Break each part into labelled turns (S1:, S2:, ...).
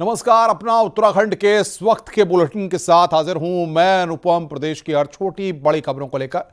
S1: नमस्कार, अपना उत्तराखंड के इस वक्त के बुलेटिन के साथ हाजिर हूं मैं अनुपम। प्रदेश की हर छोटी बड़ी खबरों को लेकर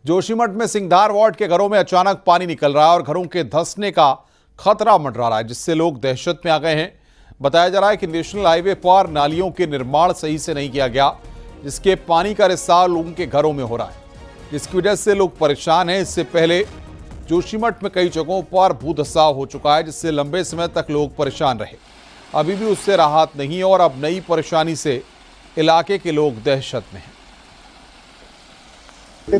S1: जोशीमठ में सिंघदार वार्ड के घरों में अचानक पानी निकल रहा है और घरों के धंसने का खतरा मंडरा रहा है, जिससे लोग दहशत में आ गए हैं। बताया जा रहा है कि नेशनल हाईवे पर नालियों के निर्माण सही से नहीं किया गया, जिसके पानी का रिसाव लोगों के घरों में हो रहा है, जिसकी वजह से लोग परेशान हैं। इससे पहले जोशीमठ में कई जगहों पर भूधसाव हो चुका है, जिससे लंबे समय तक लोग परेशान रहे। अभी भी उससे राहत नहीं है और अब नई परेशानी से इलाके के लोग दहशत में हैं।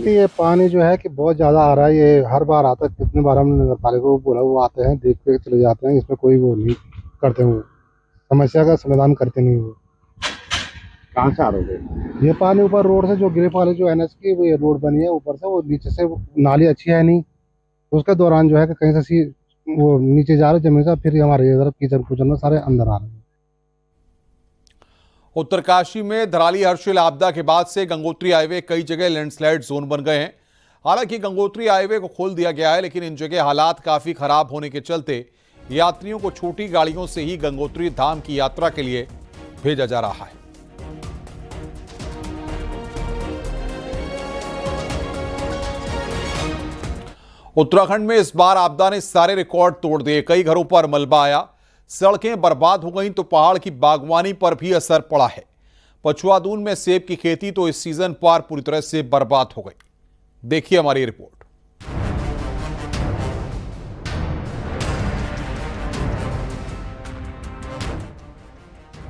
S2: ये पानी जो है कि बहुत ज़्यादा आ रहा है। ये हर बार आता है, कितने बार हमने नगर पालिका को बोला, वो आते हैं, देख के चले जाते हैं। इसमें कोई वो नहीं करते, वो समस्या का समाधान करते नहीं। वो
S3: कहाँ से आ रहे हो?
S2: ये पानी ऊपर रोड से जो गिरे वाले जो NH की वो ये रोड बनी है, ऊपर से वो नीचे से नाली अच्छी है नहीं, तो उसके दौरान जो है कि कहीं से वो नीचे जा रहे जमीन से, फिर हमारे इधर किचन कुचन में सारे अंदर आ रहे हैं।
S1: उत्तरकाशी में धराली हर्षिल आपदा के बाद से गंगोत्री हाईवे कई जगह लैंडस्लाइड जोन बन गए हैं। हालांकि गंगोत्री हाईवे को खोल दिया गया है, लेकिन इन जगह हालात काफी खराब होने के चलते यात्रियों को छोटी गाड़ियों से ही गंगोत्री धाम की यात्रा के लिए भेजा जा रहा है। उत्तराखंड में इस बार आपदा ने सारे रिकॉर्ड तोड़ दिए। कई घरों पर मलबा आया, सड़कें बर्बाद हो गईं, तो पहाड़ की बागवानी पर भी असर पड़ा है। पछुआदून में सेब की खेती तो इस सीजन पर पूरी तरह से बर्बाद हो गई। देखिए हमारी रिपोर्ट।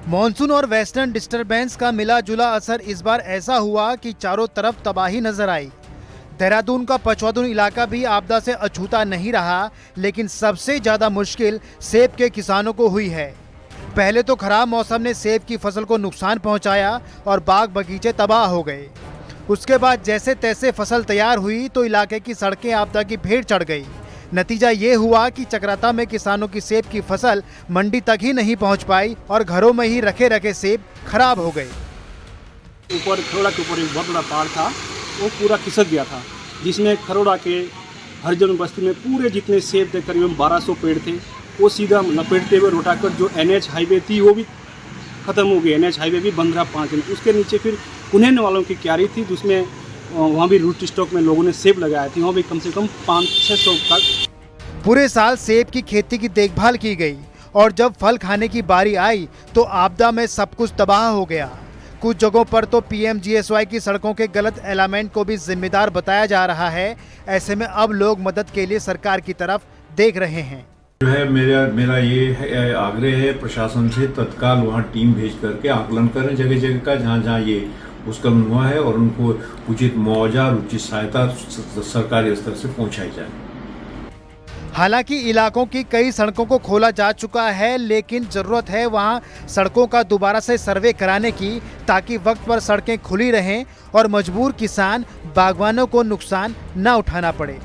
S4: मॉनसून और वेस्टर्न डिस्टरबेंस का मिला जुला असर इस बार ऐसा हुआ कि चारों तरफ तबाही नजर आई। देहरादून का पछुआदून इलाका भी आपदा से अछूता नहीं रहा, लेकिन सबसे ज्यादा मुश्किल सेब के किसानों को हुई है। पहले तो खराब मौसम ने सेब की फसल को नुकसान पहुंचाया और बाग बगीचे तबाह हो गए। उसके बाद जैसे तैसे फसल तैयार हुई तो इलाके की सड़कें आपदा की भेंट चढ़ गई। नतीजा ये हुआ कि चक्राता में किसानों की सेब की फसल मंडी तक ही नहीं पहुंच पाई और घरों में ही रखे रखे सेब खराब हो गए।
S5: ऊपर खरोड़ा के ऊपर एक बहुत बड़ा पहाड़ था, वो पूरा खिसक गया था, जिसमें खरोड़ा के हरिजन बस्ती में पूरे जितने सेब थे, करीबन 1200 पेड़ थे, वो सीधा लपेटते हुए रोटाकर जो NH हाईवे थी वो भी ख़त्म हो गई। NH हाईवे भी बंद रहा 5 दिन। उसके नीचे फिर कुन्हेन वालों की क्यारी थी, जिसमें वहाँ भी रूट स्टॉक में लोगों ने सेब लगाए थे, वहाँ भी कम से कम 500-600 तक।
S4: पूरे साल सेब की खेती की देखभाल की गई और जब फल खाने की बारी आई तो आपदा में सब कुछ तबाह हो गया। कुछ जगहों पर तो PMGSY की सड़कों के गलत एलाइनमेंट को भी जिम्मेदार बताया जा रहा है। ऐसे में अब लोग मदद के लिए सरकार की तरफ देख रहे हैं।
S6: जो है मेरा ये आग्रह है प्रशासन से, तत्काल वहाँ टीम भेज करके आकलन करें जगह जगह का, जहाँ जहाँ ये भूस्खलन हुआ है, और उनको उचित मुआवजा और उचित सहायता सरकारी स्तर से पहुँचाई जाए।
S4: हालांकि इलाकों की कई सड़कों को खोला जा चुका है, लेकिन जरूरत है वहां सड़कों का दोबारा से सर्वे कराने की, ताकि वक्त पर सड़कें खुली रहें और मजबूर किसान बागवानों को नुकसान न उठाना पड़े।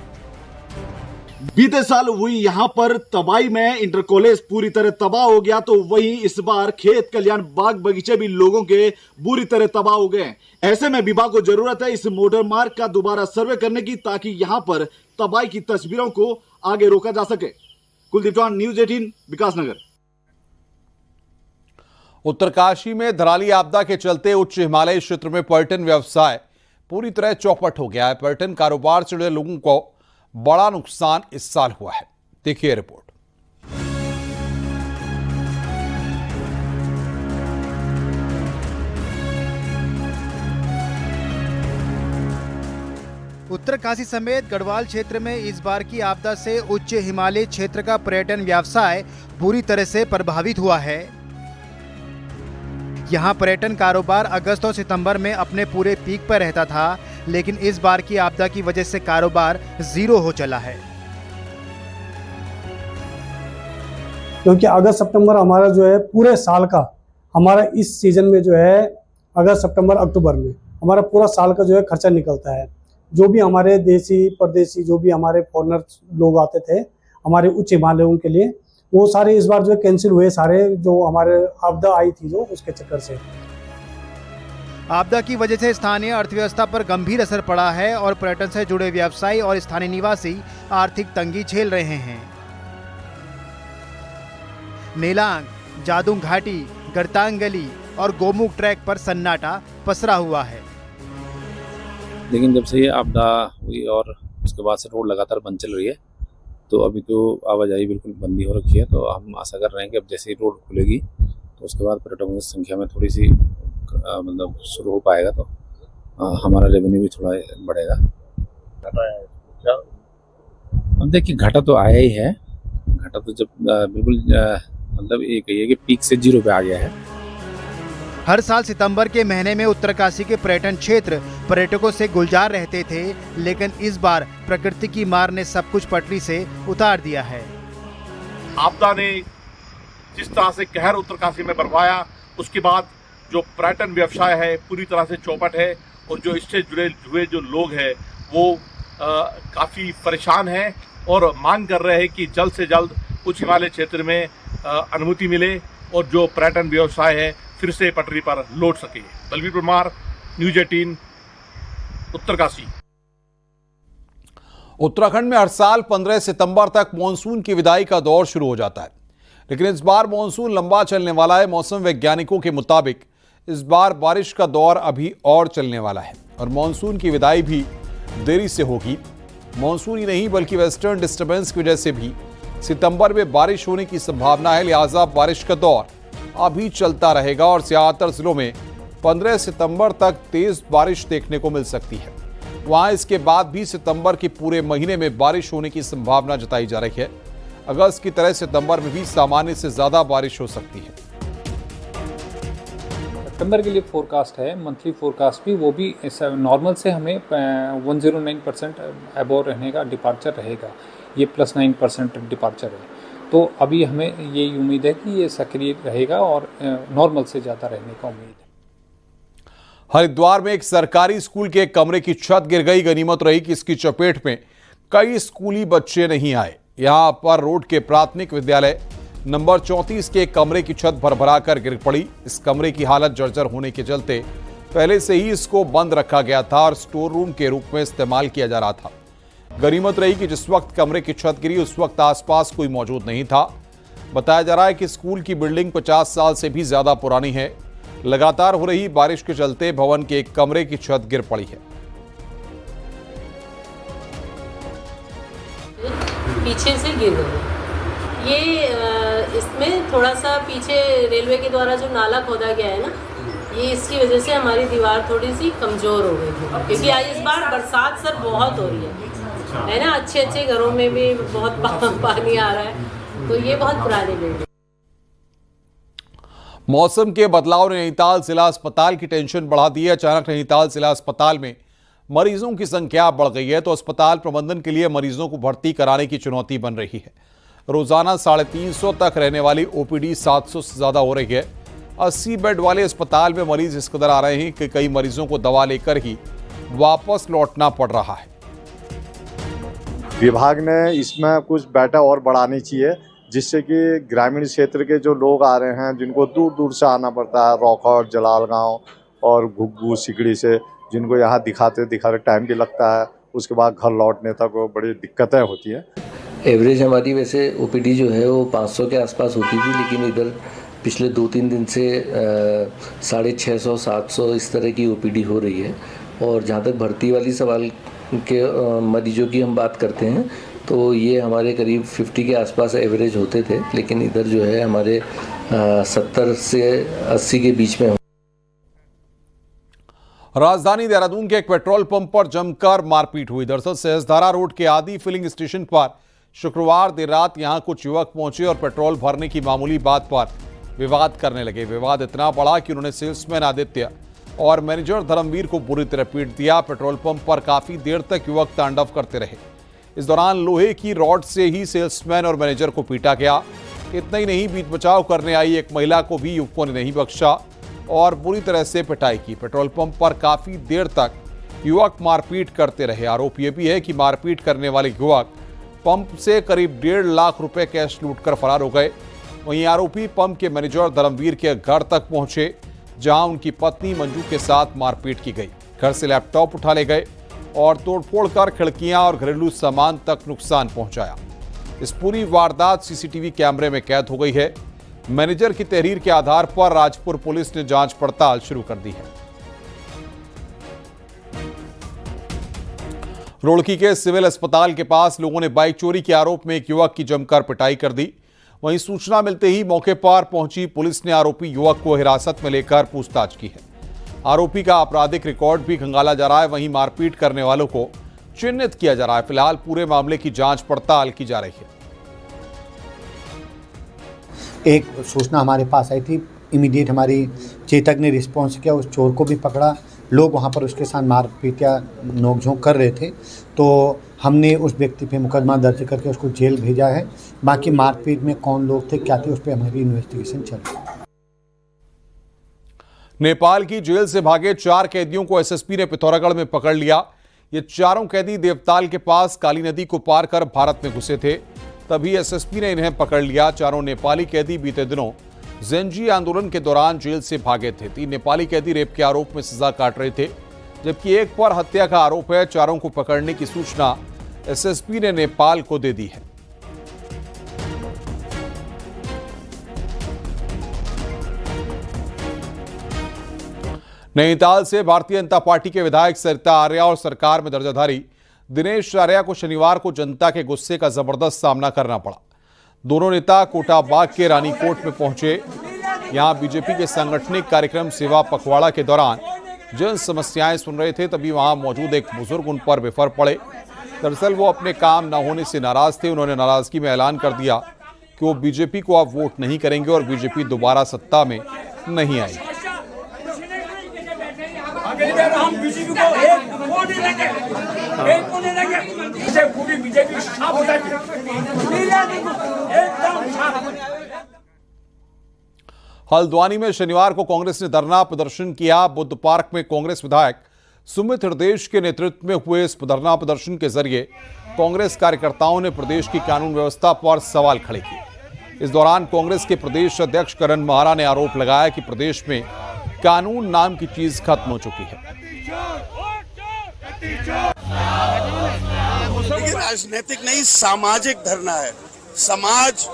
S3: बीते साल हुई यहाँ पर तबाही में इंटर कॉलेज पूरी तरह तबाह हो गया, तो वहीं इस बार खेत कल्याण बाग बगीचे भी लोगों के बुरी तरह तबाह हो गए। ऐसे में विभाग को जरूरत है इस मोटर मार्ग का दोबारा सर्वे करने की, ताकि यहाँ पर तबाही की तस्वीरों को आगे रोका जा सके। कुलदीप चौहान, न्यूज़ 18, विकासनगर।
S1: उत्तरकाशी में धराली आपदा के चलते उच्च हिमालयी क्षेत्र में पर्यटन व्यवसाय पूरी तरह चौपट हो गया है। पर्यटन कारोबार से जुड़े लोगों को बड़ा नुकसान इस साल हुआ है। देखिए रिपोर्ट।
S4: उत्तरकाशी समेत गढ़वाल क्षेत्र में इस बार की आपदा से उच्च हिमालय क्षेत्र का पर्यटन व्यवसाय बुरी तरह से प्रभावित हुआ है। यहाँ पर्यटन कारोबार अगस्त और सितंबर में अपने पूरे पीक पर रहता था, लेकिन इस बार की आपदा की वजह से कारोबार जीरो हो चला है।
S7: क्योंकि अगस्त सितंबर हमारा जो है पूरे साल का, हमारा इस सीजन में जो है अगस्त सितंबर अक्टूबर में हमारा पूरा साल का जो है खर्चा निकलता है। जो भी हमारे देसी परदेसी जो भी हमारे फॉरेनर लोग आते थे हमारे उच्च हिमालयों के लिए, वो सारे इस बार जो है कैंसिल हुए सारे, जो हमारे आपदा आई थी जो उसके चक्कर से।
S4: आपदा की वजह से स्थानीय अर्थव्यवस्था पर गंभीर असर पड़ा है और पर्यटन से जुड़े व्यवसायी और स्थानीय निवासी आर्थिक तंगी झेल रहे हैं। नेलांग, जादूंग घाटी, गरतांग गली और गोमुख ट्रैक पर सन्नाटा पसरा हुआ है।
S8: लेकिन जब से ये आपदा हुई और उसके बाद से रोड लगातार बंद चल रही है, तो अभी तो आवाजाही बिल्कुल बंदी हो रखी है। तो हम आशा कर रहे हैं कि अब जैसे ही रोड खुलेगी तो उसके बाद पर्यटकों की संख्या में थोड़ी सी मतलब शुरू हो पाएगा, तो हमारा रेवेन्यू भी थोड़ा बढ़ेगा। अब देखिए, घाटा तो आया ही है। घाटा तो जब बिल्कुल मतलब ये कहिए कि पीक से 0 पे आ गया है।
S4: हर साल सितंबर के महीने में उत्तरकाशी के पर्यटन क्षेत्र पर्यटकों से गुलजार रहते थे, लेकिन इस बार प्रकृति की मार ने सब कुछ पटरी से उतार दिया है।
S9: आपदा ने जिस तरह से कहर उत्तरकाशी में बरपाया, उसके बाद जो पर्यटन व्यवसाय है पूरी तरह से चौपट है और जो इससे जुड़े हुए जो लोग हैं वो काफ़ी परेशान हैं और मांग कर रहे हैं कि जल्द से जल्द उच्च हिमालय क्षेत्र में अनुमति मिले और जो पर्यटन व्यवसाय है फिर से पटरी पर लौट सके। बलवीर परमार, न्यूज़ 18, उत्तरकाशी।
S1: उत्तराखंड में हर साल 15 सितंबर तक मानसून की विदाई का दौर शुरू हो जाता है, लेकिन इस बार मानसून लंबा चलने वाला है। मौसम वैज्ञानिकों के मुताबिक इस बार बारिश का दौर अभी और चलने वाला है और मानसून की विदाई भी देरी से होगी। मानसून ही नहीं बल्कि वेस्टर्न डिस्टर्बेंस की वजह से भी सितंबर में बारिश होने की संभावना है, लिहाजा बारिश का दौर अभी चलता रहेगा और ज्यादातर जिलों में 15 सितंबर तक तेज बारिश देखने को मिल सकती है। वहां इसके बाद भी सितंबर के पूरे महीने में बारिश होने की संभावना जताई जा रही है। अगस्त की तरह सितंबर में भी सामान्य से ज्यादा बारिश हो सकती है।
S10: सितंबर के लिए फोरकास्ट है, मंथली फोरकास्ट भी, वो भी नॉर्मल से हमें 109% अबोव रहने का डिपार्चर रहेगा। ये +9% डिपार्चर है। तो अभी हमें ये उम्मीद है कि ये सक्रिय रहेगा और नॉर्मल से ज़्यादा रहने का उम्मीद है।
S1: हरिद्वार में एक सरकारी स्कूल के एक कमरे की छत गिर गई। गनीमत रही कि इसकी चपेट में कई स्कूली बच्चे नहीं आए। यहां पर रोड के प्राथमिक विद्यालय नंबर 34 के एक कमरे की छत भरभराकर गिर पड़ी। इस कमरे की हालत जर्जर होने के चलते पहले से ही इसको बंद रखा गया था और स्टोर रूम के रूप में इस्तेमाल किया जा रहा था। गनीमत रही कि जिस वक्त कमरे की छत गिरी उस वक्त आसपास कोई मौजूद नहीं था। बताया जा रहा है कि स्कूल की बिल्डिंग 50 साल से भी ज्यादा पुरानी है। लगातार हो रही बारिश के चलते भवन के एक कमरे की छत गिर पड़ी है।
S11: पीछे से गिर गई। ये इसमें थोड़ा सा पीछे रेलवे के द्वारा जो नाला खोदा गया है ना, ये इसकी वजह से हमारी दीवार थोड़ी सी कमजोर हो गई है, क्योंकि आज इस बार बरसात सर बहुत हो रही है ना। अच्छे अच्छे घरों में भी बहुत पानी आ रहा है, तो ये बहुत पुरानी बिल्डिंग।
S1: मौसम के बदलाव ने नैनीताल जिला अस्पताल की टेंशन बढ़ा दी है। अचानक नैनीताल जिला अस्पताल में मरीजों की संख्या बढ़ गई है, तो अस्पताल प्रबंधन के लिए मरीजों को भर्ती कराने की चुनौती बन रही है। रोजाना 350 तक रहने वाली ओपीडी 700 से ज्यादा हो रही है। 80 बेड वाले अस्पताल में मरीज इस कदर आ रहे हैं कि कई मरीजों को दवा लेकर ही वापस लौटना पड़ रहा है।
S12: विभाग ने इसमें कुछ बेटा और बढ़ानी चाहिए, जिससे कि ग्रामीण क्षेत्र के जो लोग आ रहे हैं, जिनको दूर दूर से आना पड़ता है, रौखट, जलालगांव और घुग्गू सिकड़ी से, जिनको यहाँ दिखाते टाइम भी लगता है, उसके बाद घर लौटने तक बड़ी दिक्कतें होती हैं।
S13: एवरेज हमारी वैसे ओपीडी जो है वो 500 के आसपास होती थी, लेकिन इधर पिछले 2-3 दिन से 650-700 इस तरह की ओपीडी हो रही है। और जहाँ तक भर्ती वाली सवाल के मरीजों की हम बात करते हैं, तो ये हमारे करीब 50 के आसपास एवरेज होते थे, लेकिन इधर जो है हमारे 70 से 80 के बीच में।
S1: राजधानी देहरादून के एक पेट्रोल पंप पर जमकर मारपीट हुई। दरअसल सहजधारा रोड के आदि फिलिंग स्टेशन पर शुक्रवार देर रात यहां कुछ युवक पहुंचे और पेट्रोल भरने की मामूली बात पर विवाद करने लगे। विवाद इतना बड़ा कि उन्होंने सेल्समैन आदित्य और मैनेजर धर्मवीर को बुरी तरह पीट दिया। पेट्रोल पंप पर काफी देर तक युवक तांडव करते रहे। इस दौरान लोहे की रॉड से ही सेल्समैन और मैनेजर को पीटा गया। इतना ही नहीं, बीच बचाव करने आई एक महिला को भी युवकों ने नहीं बख्शा और बुरी तरह से पिटाई की। पेट्रोल पंप पर काफी देर तक युवक मारपीट करते रहे। आरोप यह भी है कि मारपीट करने वाले युवक पंप से करीब 1.5 लाख रुपए कैश लूटकर फरार हो गए। वहीं आरोपी पंप के मैनेजर धर्मवीर के घर तक पहुंचे, जहां उनकी पत्नी मंजू के साथ मारपीट की गई। घर से लैपटॉप उठा ले गए और तोड़फोड़ कर खिड़कियां और घरेलू सामान तक नुकसान पहुंचाया। इस पूरी वारदात सीसीटीवी कैमरे में कैद हो गई है। मैनेजर की तहरीर के आधार पर राजपुर पुलिस ने जांच पड़ताल शुरू कर दी है। रुड़की के सिविल अस्पताल के पास लोगों ने बाइक चोरी के आरोप में एक युवक की जमकर पिटाई कर दी। वहीं सूचना मिलते ही मौके पर पहुंची पुलिस ने आरोपी युवक को हिरासत में लेकर पूछताछ की है। आरोपी का आपराधिक रिकॉर्ड भी खंगाला जा रहा है। वहीं मारपीट करने वालों को चिन्हित किया जा रहा है। फिलहाल पूरे मामले की जांच पड़ताल की जा रही है।
S14: एक सूचना हमारे पास आई थी, इमीडिएट हमारी चेतक ने रिस्पॉन्स किया, उस चोर को भी पकड़ा। लोग वहाँ पर उसके साथ मारपीट या नोकझोंक कर रहे थे, तो हमने उस व्यक्ति पे मुकदमा दर्ज करके उसको जेल भेजा है। बाकी मारपीट में कौन लोग थे, क्या थे, उस पर हमारी इन्वेस्टिगेशन चल रही है।
S1: नेपाल की जेल से भागे 4 कैदियों को एसएसपी ने पिथौरागढ़ में पकड़ लिया। ये चारों कैदी देवताल के पास काली नदी को पार कर भारत में घुसे थे, तभी एसएसपी ने इन्हें पकड़ लिया। चारों नेपाली कैदी बीते दिनों ज़ेंजी आंदोलन के दौरान जेल से भागे थे। 3 नेपाली कैदी रेप के आरोप में सजा काट रहे थे, जबकि एक पर हत्या का आरोप है। चारों को पकड़ने की सूचना एसएसपी ने नेपाल को दे दी है। नैनीताल से भारतीय जनता पार्टी के विधायक सरिता आर्या और सरकार में दर्जाधारी दिनेश आर्या को शनिवार को जनता के गुस्से का जबरदस्त सामना करना पड़ा। दोनों नेता कोटाबाग के रानीकोट में पहुंचे। यहां बीजेपी के सांगठनिक कार्यक्रम सेवा पखवाड़ा के दौरान जन समस्याएं सुन रहे थे, तभी वहां मौजूद एक बुजुर्ग उन पर बेफर पड़े। दरअसल वो अपने काम न होने से नाराज थे। उन्होंने नाराजगी में ऐलान कर दिया कि वो बीजेपी को अब वोट नहीं करेंगे और बीजेपी दोबारा सत्ता में नहीं आएगी। हल्द्वानी में शनिवार को कांग्रेस ने धरना प्रदर्शन किया। बुद्ध पार्क में कांग्रेस विधायक सुमित हृदयेश के नेतृत्व में हुए इस धरना प्रदर्शन के जरिए कांग्रेस कार्यकर्ताओं ने प्रदेश की कानून व्यवस्था पर सवाल खड़े किए। इस दौरान कांग्रेस के प्रदेश अध्यक्ष करण महारा ने आरोप लगाया कि प्रदेश में कानून नाम की चीज खत्म हो चुकी है।
S15: ये राजनीतिक नहीं, सामाजिक धरना है। समाज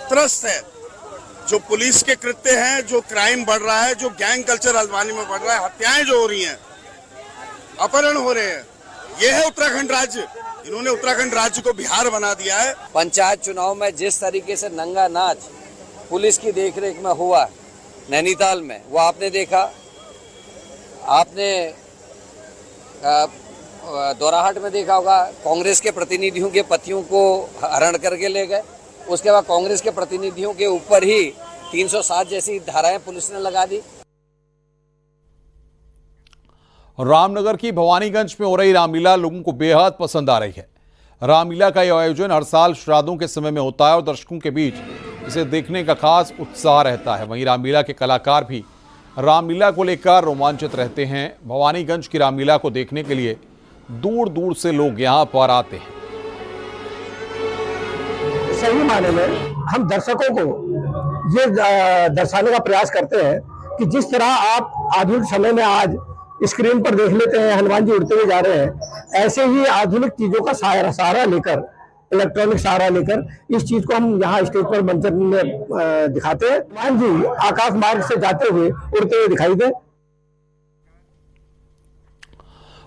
S15: त्रस्त है। जो पुलिस के कृत्य हैं, जो क्राइम बढ़ रहा है, जो गैंग कल्चर हल्द्वानी में बढ़ रहा है, हत्याएं जो हो रही हैं, अपहरण हो रहे हैं, ये है उत्तराखंड राज्य। इन्होंने उत्तराखंड राज्य को बिहार बना दिया है।
S16: पंचायत चुनाव में जिस तरीके से नंगा नाच पुलिस की देखरेख में हुआ नैनीताल में, वो आपने देखा। आपने दोराहाट में देखा होगा, कांग्रेस के प्रतिनिधियों के पतियों को हरण करके ले गए। उसके बाद कांग्रेस के प्रतिनिधियों के ऊपर ही 307 जैसी धाराएं पुलिस ने लगा दी।
S1: रामनगर की भवानीगंज में हो रही रामलीला लोगों को बेहद पसंद आ रही है। रामलीला का यह आयोजन हर साल श्राद्धों के समय में होता है और दर्शकों के बीच इसे देखने का खास उत्साह रहता है। वहीं रामलीला के कलाकार भी रामलीला को लेकर रोमांचित रहते हैं। भवानीगंज की रामलीला को देखने के लिए दूर दूर से लोग यहां पर आते हैं।
S7: सही मायने में हम दर्शकों को ये दर्शाने का प्रयास करते हैं कि जिस तरह आप आधुनिक समय में आज स्क्रीन पर देख लेते हैं हनुमान जी उड़ते हुए जा रहे हैं, ऐसे ही आधुनिक चीजों का सहारा लेकर, इलेक्ट्रॉनिक सहारा लेकर इस चीज को हम यहाँ स्टेज पर मंचन में दिखाते हैं। हनुमान जी आकाश मार्ग से जाते हुए उड़ते हुए दिखाई दे।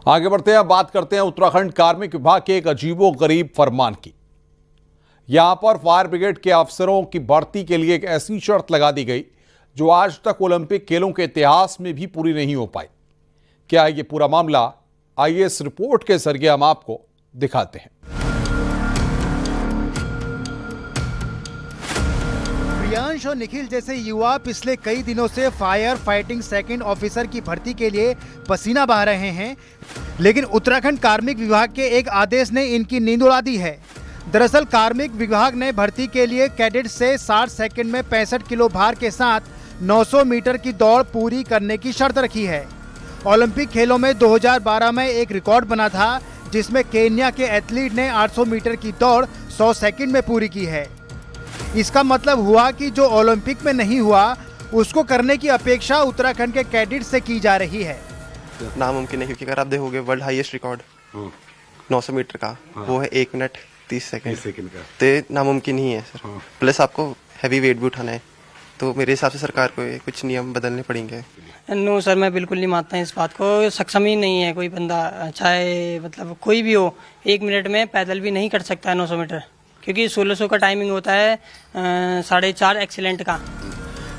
S1: आगे बढ़ते हैं, बात करते हैं उत्तराखंड कार्मिक विभाग के एक अजीबोगरीब फरमान की। यहां पर फायर ब्रिगेड के अफसरों की भर्ती के लिए एक ऐसी शर्त लगा दी गई जो आज तक ओलंपिक खेलों के इतिहास में भी पूरी नहीं हो पाई। क्या है ये पूरा मामला, आइए इस रिपोर्ट के जरिए हम आपको दिखाते हैं।
S4: प्रियांश और निखिल जैसे युवा पिछले कई दिनों से फायर फाइटिंग सेकंड ऑफिसर की भर्ती के लिए पसीना बहा रहे हैं, लेकिन उत्तराखंड कार्मिक विभाग के एक आदेश ने इनकी नींद उड़ा दी है। दरअसल कार्मिक विभाग ने भर्ती के लिए कैडेट से 60 सेकंड में 65 किलो भार के साथ 900 मीटर की दौड़ पूरी करने की शर्त रखी है। ओलंपिक खेलों में 2012 में एक रिकॉर्ड बना था जिसमें केन्या के एथलीट ने 800 मीटर की दौड़ 100 सेकंड में पूरी की है। इसका मतलब हुआ कि जो ओलंपिक में नहीं हुआ उसको करने की अपेक्षा उत्तराखंड के कैडेट से की जा रही है।
S17: नामुमकिन है, क्योंकि अगर आप देखोगे वर्ल्ड हाईएस्ट रिकॉर्ड 900 मीटर का वो है 1 मिनट 30 सेकंड का, तो नामुमकिन ही है सर। प्लस आपको हैवी वेट भी उठाना है, तो मेरे हिसाब से सरकार को कुछ नियम बदलने पड़ेंगे।
S18: नो सर, मैं बिल्कुल नहीं मानता इस बात को। सक्षम ही नहीं है कोई बंदा, चाहे मतलब कोई भी हो, 1 मिनट में पैदल भी नहीं कर सकता है 900 मीटर, क्योंकि 1600 का टाइमिंग होता है 4.5 एक्सीलेंट का।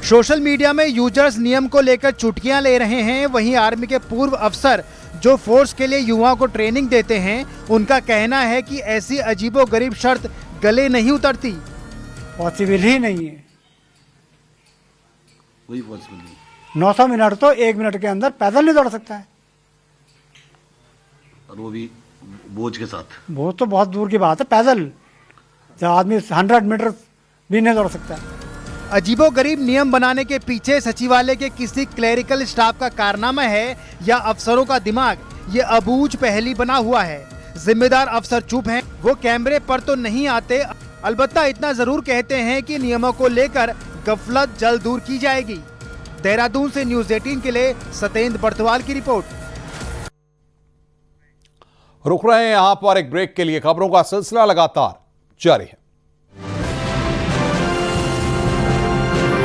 S4: सोशल मीडिया में यूजर्स नियम को लेकर चुटकियां ले रहे हैं। वहीं आर्मी के पूर्व अफसर जो फोर्स के लिए युवाओं को ट्रेनिंग देते हैं, उनका कहना है कि ऐसी अजीबोगरीब शर्त गले नहीं उतरती।
S7: पॉसिबल ही नहीं है,
S19: वही पॉसिबल नहीं।
S7: 900 मिनट तो 1 मिनट के अंदर पैदल नहीं दौड़ सकता है,
S19: और वो भी बोझ के साथ।
S7: वो तो बहुत दूर की बात है, पैदल जब आदमी 100 मीटर भी नहीं दौड़ सकता है।
S4: अजीबोगरीब नियम बनाने के पीछे सचिवालय के किसी क्लेरिकल स्टाफ का कारनामा है या अफसरों का दिमाग, ये अबूझ पहेली बना हुआ है। जिम्मेदार अफसर चुप हैं, वो कैमरे पर तो नहीं आते, अलबत्ता इतना जरूर कहते हैं कि नियमों को लेकर गफलत जल्द दूर की जाएगी। देहरादून से न्यूज़ 18 के लिए सतेंद्र बर्थवाल की रिपोर्ट।
S1: रुक रहे हैं यहां पर एक ब्रेक के लिए। खबरों का सिलसिला लगातार जारी है।